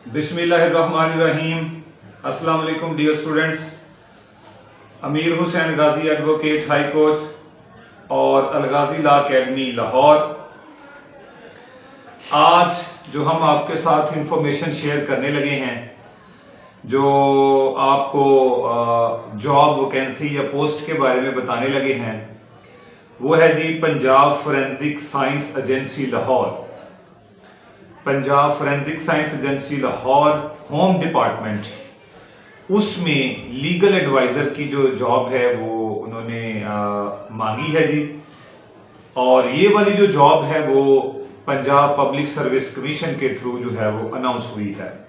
बिस्मिल्लाहिर्रहमानिर्रहीम। अस्सलाम वालेकुम डियर स्टूडेंट्स। अमीर हुसैन गाजी एडवोकेट हाई कोर्ट और अलगाजी लॉ अकेडमी लाहौर। आज जो हम आपके साथ इंफॉर्मेशन शेयर करने लगे हैं, जो आपको जॉब वैकेंसी या पोस्ट के बारे में बताने लगे हैं, वो है जी Punjab Forensic Science Agency Lahore. Punjab Forensic Science Agency Lahore home department, उसमें लीगल एडवाइज़र की जो जॉब है वो उन्होंने मांगी है जी। और ये वाली जो जॉब है वो पंजाब पब्लिक सर्विस कमीशन के थ्रू जो है वो अनाउंस हुई है।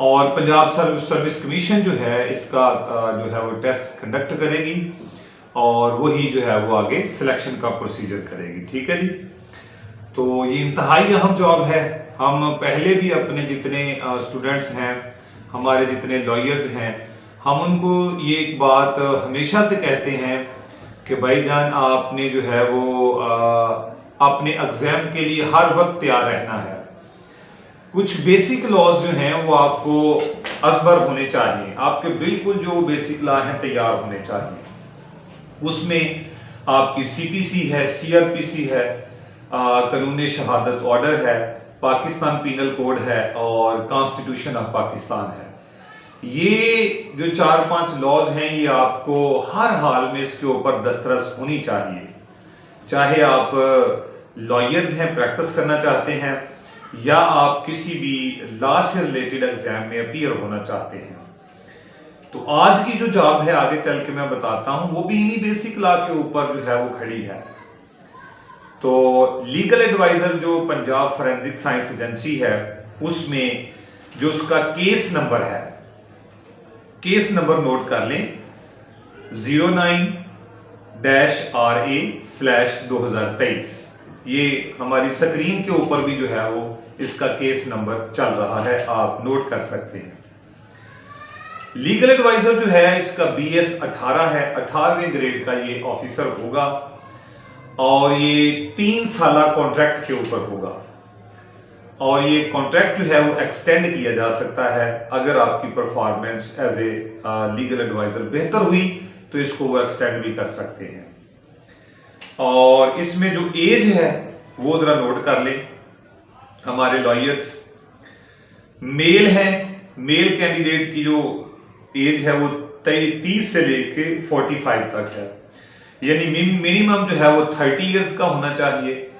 और पंजाब सर्विस कमीशन जो है इसका जो है वो टेस्ट कंडक्ट करेगी और वही जो है वो आगे सिलेक्शन का प्रोसीजर करेगी। ठीक है जी। तो ये इंतहाई अहम जॉब है। हम पहले भी अपने जितने स्टूडेंट्स हैं, हमारे जितने लॉयर्स हैं, हम उनको ये एक बात हमेशा से कहते हैं कि भाईजान आपने जो है वो अपने एग्जाम के लिए हर वक्त तैयार रहना है। कुछ बेसिक लॉज जो हैं वो आपको अजबर होने चाहिए, आपके बिल्कुल जो बेसिक लॉ हैं तैयार होने चाहिए। उसमें आपकी सीपीसी है, सीआरपीसी है, कानून शहादत ऑर्डर है, पाकिस्तान पीनल कोड है और कॉन्स्टिट्यूशन ऑफ पाकिस्तान है। ये जो 4-5 लॉज हैं ये आपको हर हाल में इसके ऊपर दस्तरस होनी चाहिए, चाहे आप लॉयर्स हैं, प्रैक्टिस करना चाहते हैं, या आप किसी भी लॉ से रिलेटेड एग्जाम में अपीयर होना चाहते हैं। तो आज की जो जॉब है आगे चल के मैं बताता हूं, वो भी इन्हीं बेसिक लॉ के ऊपर जो है वो खड़ी है। तो लीगल एडवाइजर जो पंजाब फोरेंसिक साइंस एजेंसी है, उसमें जो उसका केस नंबर है, केस नंबर नोट कर लें 09-RA/2023। ये हमारी स्क्रीन के ऊपर भी जो है वो इसका केस नंबर चल रहा है, आप नोट कर सकते हैं। लीगल एडवाइजर जो है इसका BS 18 है, 18वें ग्रेड का ये ऑफिसर होगा और ये 3 साल कॉन्ट्रैक्ट के ऊपर होगा। और ये कॉन्ट्रैक्ट जो है वो एक्सटेंड किया जा सकता है अगर आपकी performance as a legal adviser बेहतर हुई तो इसको वो एक्सटेंड भी कर सकते हैं। और इसमें जो एज है वो जरा नोट कर लें। हमारे लॉयर्स मेल हैं, मेल कैंडिडेट की जो एज है वो 30 से लेके 45 तक है, यानी मिनिमम जो है वो 30 इयर्स का होना चाहिए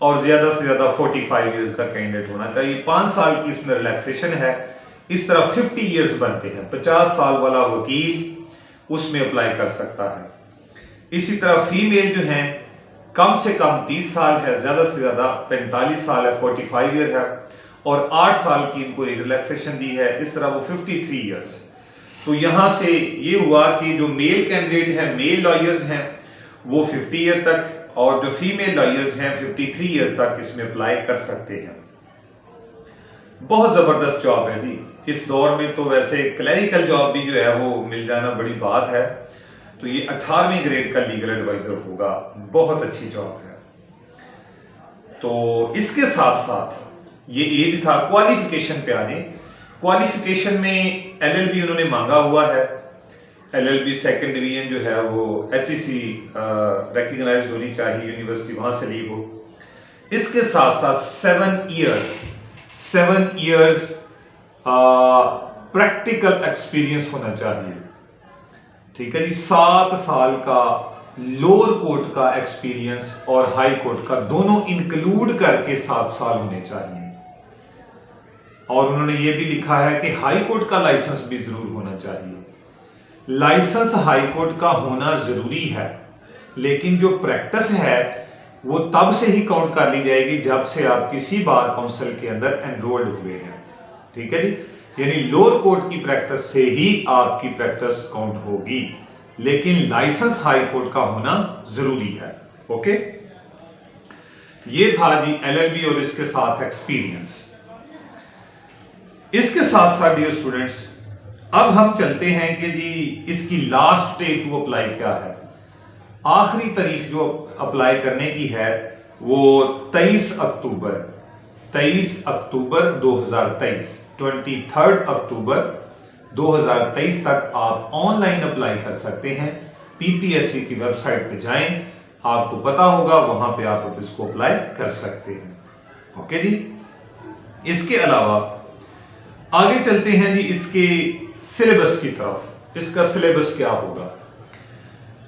और ज्यादा से ज्यादा 45 इयर्स का कैंडिडेट होना चाहिए। 5 साल की इसमें रिलैक्सेशन है। इस तरह 50 इयर्स बनते हैं, 50 साल वाला वकील उसमें अप्लाई कर सकता है। इसी तरह फीमेल जो है कम से कम 30 साल है, ज्यादा से ज्यादा 45 साल है, 45 ईयर है, और 8 साल की इनको एक रिलैक्सेशन दी है, इस तरह वो 53 इयर्स। तो यहां से ये हुआ कि जो मेल कैंडिडेट है, मेल लॉयर्स हैं, वो 50 ईयर तक, और जो फीमेल लॉयर्स हैं 53 ईयर्स तक इसमें अप्लाई कर सकते हैं। बहुत जबरदस्त जॉब है जी। इस दौर में तो वैसे क्लरिकल जॉब भी जो है वो मिल जाना बड़ी बात है। तो ये 18वें ग्रेड का लीगल एडवाइजर होगा, बहुत अच्छी जॉब है। तो इसके साथ साथ ये एज था। क्वालिफिकेशन पे आ जाए। क्वालिफिकेशन में LLB उन्होंने मांगा हुआ है। LLB सेकंड डिवीजन जो है वो HEC रिकॉग्नाइज्ड होनी चाहिए, यूनिवर्सिटी वहां से ली हो। इसके साथ साथ 7 इयर्स प्रैक्टिकल एक्सपीरियंस होना चाहिए। ठीक है जी। 7 साल का लोअर कोर्ट का एक्सपीरियंस और हाई कोर्ट का दोनों इंक्लूड करके 7 साल होने चाहिए। और उन्होंने ये भी लिखा है कि हाई कोर्ट का लाइसेंस भी जरूर होना चाहिए। लाइसेंस हाई कोर्ट का होना जरूरी है, लेकिन जो प्रैक्टिस है वो तब से ही काउंट कर ली जाएगी जब से आप किसी बार काउंसिल के अंदर एनरोल्ड हुए हैं। ठीक है जी। यानी लोअर कोर्ट की प्रैक्टिस से ही आपकी प्रैक्टिस काउंट होगी, लेकिन लाइसेंस हाई कोर्ट का होना जरूरी है। ओके, ये था जी LLB और इसके साथ एक्सपीरियंस। इसके साथ साथ डियर स्टूडेंट्स, अब हम चलते हैं कि जी इसकी लास्ट डेट टू अप्लाई क्या है। आखिरी तारीख जो अप्लाई करने की है वो 23 अक्टूबर 23 अक्टूबर 2023, 23 अक्टूबर 2023 तक आप ऑनलाइन अप्लाई कर सकते हैं। पीपीएससी की वेबसाइट पे जाएं, आपको पता होगा, वहां पे आप इसको अप्लाई कर सकते हैं। ओके जी। इसके अलावा आगे चलते हैं जी इसके सिलेबस की तरफ। इसका सिलेबस क्या होगा?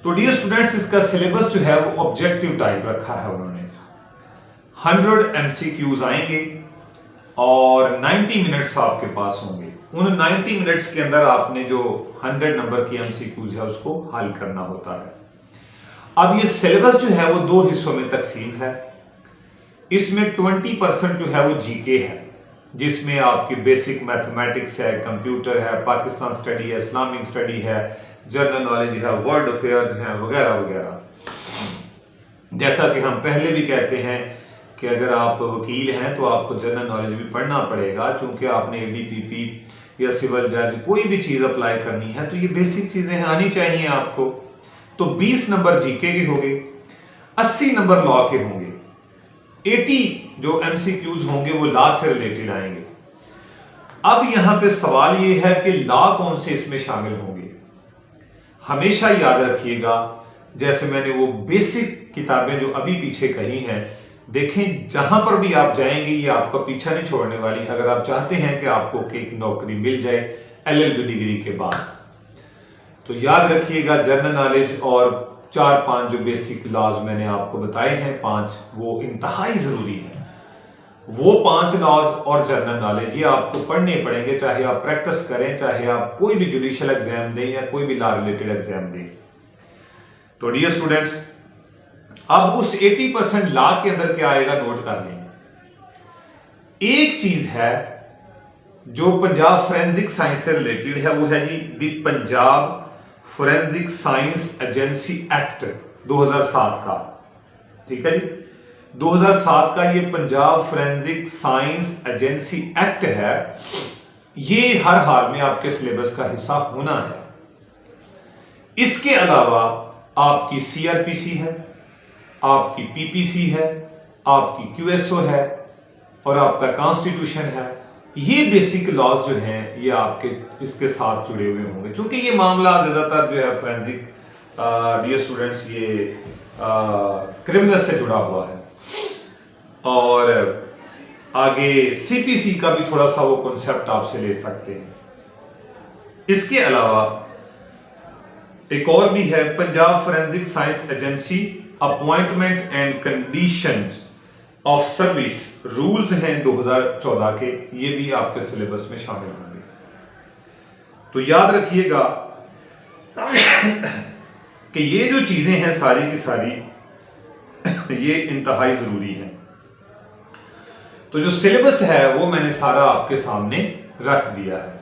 तो डियर स्टूडेंट्स, इसका सिलेबस जो है वो ऑब्जेक्टिव टाइप रखा है उन्होंने। 100 एमसीक्यूज आएंगे और 90 मिनट्स आपके पास होंगे। उन 90 मिनट्स के अंदर आपने जो 100 नंबर की एमसीक्यूज है उसको हल करना होता है। अब ये सिलेबस जो है वो 2 हिस्सों में तकसीम है। इसमें 20% जो है वो जीके है, जिसमें आपकी बेसिक मैथमेटिक्स है, कंप्यूटर है, पाकिस्तान स्टडी है, इस्लामिक स्टडी है, जनरल नॉलेज है, वर्ल्ड अफेयर्स हैं, वगैरह वगैरह। जैसा कि हम पहले भी कहते हैं कि अगर आप वकील हैं तो आपको जनरल नॉलेज भी पढ़ना पड़ेगा, क्योंकि आपने एडीपीपी या सिविल जज कोई भी चीज़ अप्लाई करनी है तो ये बेसिक चीज़ें आनी चाहिए आपको। तो 20 नंबर जीके के होंगे, 80 नंबर लॉ के होंगे, 80 जो एमसीक्यूज होंगे वो लॉ से रिलेटेड आएंगे। अब यहां पे सवाल ये है कि लॉ कौन से इसमें शामिल होंगे। हमेशा याद रखिएगा, जैसे मैंने वो बेसिक किताबें जो अभी पीछे कही हैं, देखें जहां पर भी आप जाएंगे ये आपका पीछा नहीं छोड़ने वाली। अगर आप चाहते हैं कि आपको एक नौकरी मिल जाए एलएलबी डिग्री के बाद, तो याद रखिएगा जनरल नॉलेज और 4-5 जो बेसिक लॉज मैंने आपको बताए हैं 5, वो इंतहाई जरूरी है। वो 5 लॉज और जनरल नॉलेज ये आपको पढ़ने पड़ेंगे, चाहे आप प्रैक्टिस करें, चाहे आप कोई भी जुडिशियल एग्जाम दें या कोई भी लॉ रिलेटेड एग्जाम दें। तो डियर स्टूडेंट्स, अब उस 80% लॉ के अंदर क्या आएगा नोट कर लेंगे। एक चीज है जो पंजाब फोरेंसिक साइंस से रिलेटेड है, वो है जी the Punjab Forensic Science Agency Act 2007 का। ठीक है जी, 2007 का ये Punjab Forensic Science Agency Act है। ये हर हाल में आपके सिलेबस का हिस्सा होना है। इसके अलावा आपकी सीआरपीसी है, आपकी पीपीसी है, आपकी क्यूएसओ है और आपका कॉन्स्टिट्यूशन है। ये बेसिक लॉज जो हैं ये आपके इसके साथ जुड़े हुए होंगे, क्योंकि ये मामला ज्यादातर जो है फोरेंसिक डियर स्टूडेंट्स ये क्रिमिनल से जुड़ा हुआ है। और आगे सीपीसी का भी थोड़ा सा वो कॉन्सेप्ट आपसे ले सकते हैं। इसके अलावा एक और भी है Punjab Forensic Science agency appointment and conditions of service rules हैं 2014 के, ये भी आपके सिलेबस में शामिल होंगे। तो याद रखिएगा कि ये जो चीजें हैं सारी की सारी ये इंतहाई जरूरी है। तो जो सिलेबस है वो मैंने सारा आपके सामने रख दिया है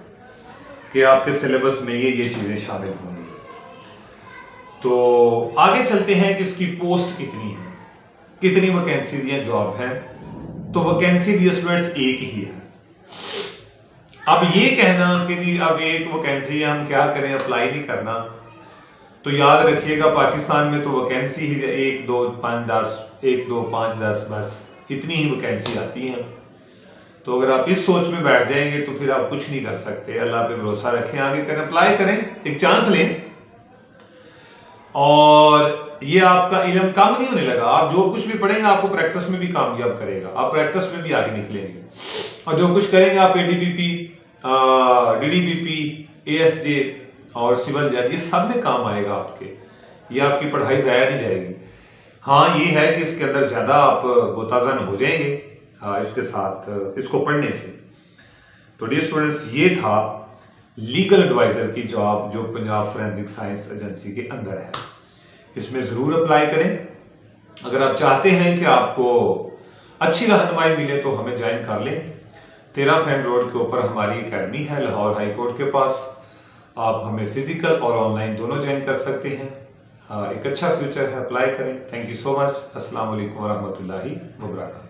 कि आपके सिलेबस में ये चीजें शामिल होंगी। तो आगे चलते हैं कि इसकी पोस्ट कितनी है, कितनी वैकेंसीज या जॉब है। तो वैकेंसी दी स्टूडेंट्स एक ही है। अब ये कहना कि अब एक वैकेंसी है हम क्या करें, अप्लाई नहीं करना, तो याद रखिएगा पाकिस्तान में तो वैकेंसी ही 1, 2, 5, 10, 1, 2, 5, 10 बस इतनी ही वैकेंसी आती है। तो अगर आप इस सोच में बैठ जाएंगे तो फिर आप कुछ नहीं कर सकते। अल्लाह पे भरोसा रखें, आगे करें, अप्लाई करें, एक चांस लें। और ये आपका इल्म कम नहीं होने लगा, आप जो कुछ भी पढ़ेंगे आपको प्रैक्टिस में भी कामयाब करेगा, आप प्रैक्टिस में भी आगे निकलेंगे। और जो कुछ करेंगे आप एडीपीपी, डीडीपीपी, एएसजे और सिविल जज, ये सब में काम आएगा आपके। ये आपकी पढ़ाई ज़ाया नहीं जाएगी। हाँ ये है कि इसके अंदर ज़्यादा आप गोताज़न हो जाएंगे इसके साथ इसको पढ़ने से। तो डियर स्टूडेंट्स, ये था लीगल एडवाइज़र की जॉब जो पंजाब फोरेंसिक साइंस एजेंसी के अंदर है। इसमें ज़रूर अप्लाई करें। अगर आप चाहते हैं कि आपको अच्छी रहनुमाई मिले तो हमें ज्वाइन कर लें। 13 फैन रोड के ऊपर हमारी एकेडमी है लाहौर हाई कोर्ट के पास। आप हमें फिजिकल और ऑनलाइन दोनों ज्वाइन कर सकते हैं। एक अच्छा फ्यूचर है, अप्लाई करें। Thank you so much. अस्सलाम वालेकुम वरहमतुल्लाहि वबरकातुहू।